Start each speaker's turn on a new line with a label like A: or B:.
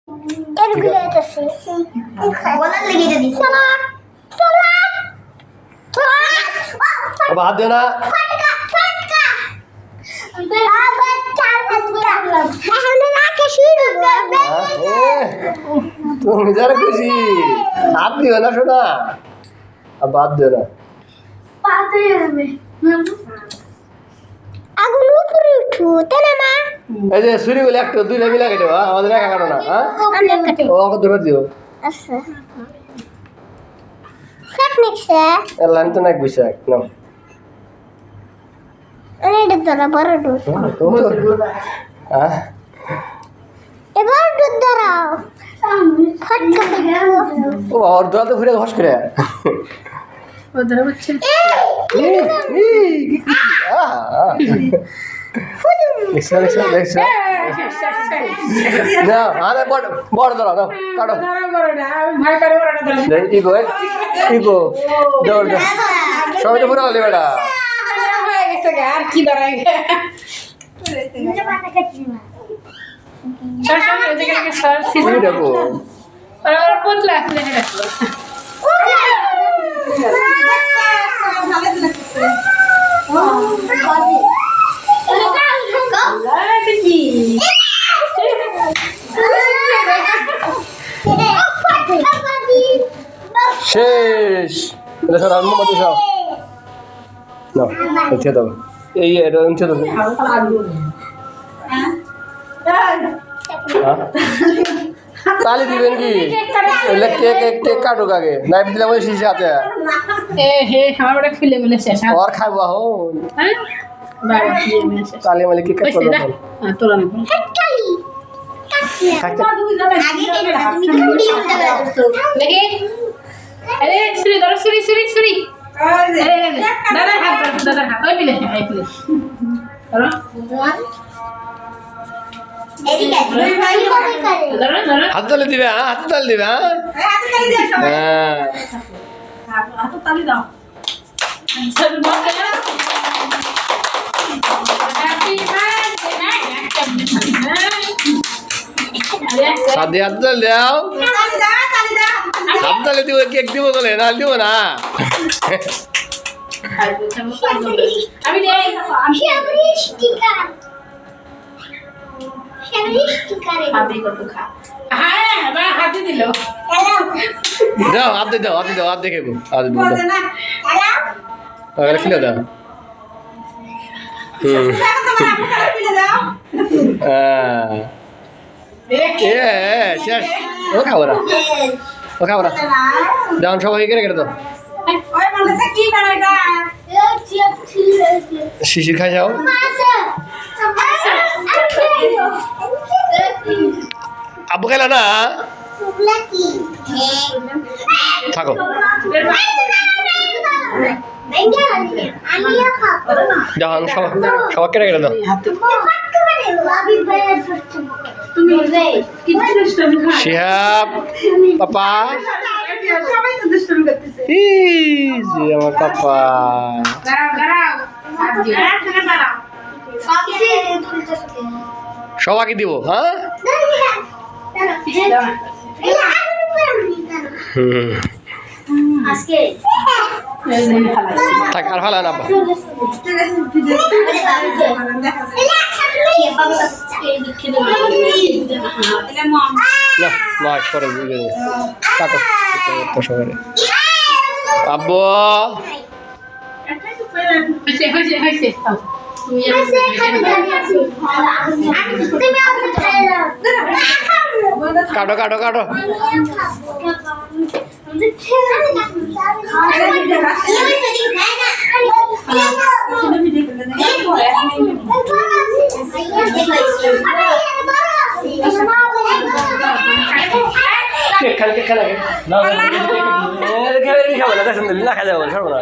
A: अब हाथ देना तुम इधर खुशी हाथ दियो ना सोना अब हाथ देना
B: আগুন উপরে উঠু তাই না মা
A: এই যে সুরি গুলো একটা দুইটা মিলা কেটে আমাদের একা কাটো না হ্যাঁ
B: আমরা কাটে
A: ও আমাকে ধরে দিও
B: আচ্ছা কাট নিছে
A: এলান তো নাক বিশাক নাও
B: এটা ধরা বড় দুধ
A: হ্যাঁ
B: এবার দুধ ধরাও ফটকা
A: ও আর দোয়া তো ঘুরে ঘস করে
C: ও ধরে হচ্ছে
A: না আরে বড় ধরো নাও কাটো
C: ভাই করে বড়টা ধরে
A: ইগো ইগো দৌড় দৌড় সবাই তো পুরো হলে বেটা
C: হয়ে গেছে আর কি ধরাই সর সর ওই জায়গায় সর সিসি
A: তুমি দেখো
C: আর পতলা আসলে এটা
A: শেষ এটা সর আমি মত সব না এসে দাও এই এটা এসে দাও তালি দিবেন কি কেক কেক কেক কাটুক আগে নাইফ দিলাম ওই শিশে হাতে
C: এ হে আমার বড় খুলে মিলে শেষ
A: और खाबो हो
C: হ্যাঁ বাবা খুলে মিলে শেষ
A: काले वाले की कट
C: কইছে
A: करो
C: দা হ্যাঁ তোরা না
B: কালি
A: खाते
B: আগে কেন তুমি তো মুড়ি উল্টা করছো
C: দেখি আরে সুরি ধরো সুরি সুরি সুরি দাদা হাত ওই মিলে এই মিলে ধরো
B: এদিকে দুই ভাই করে
C: ধরো ধরো
A: हाथ डाल दिबे हाथ डाल दिबे हां
C: হাত তালি দাও সব বকে হ্যাপি বার্থডে
A: शादी हाथ डाल दाओ हाथ डाल दिबो केक दिबो बोले ना दिबो ना
C: আমি দেই
B: স্টিকার স্টিকার
C: হাতে কত খা হ্যাঁ বা হাতে দিল
A: दाओ हाथ दे दो हाथ देखे को हाथ दे दो अगर खिला दाओ শেষ ও খাওয়া ও খাওয়া দাও সবাই কেটে দাও শিশির খাই যাও আব্বু খাইলা না থাকো যখন সবাই কেটে দাও শিহাব পাপা ইজি আমার পাপা সবাইকে দিব হ্যাঁ
B: আজকে
A: থাক আর ভালো না না নয় পরে কাটো তো সবাই আব্বু
C: হইছে হইছে হইছে তুমি
A: কাটো কাটো কাটো খেলা না খাবো না না খাওয়া যাবো সর্বনা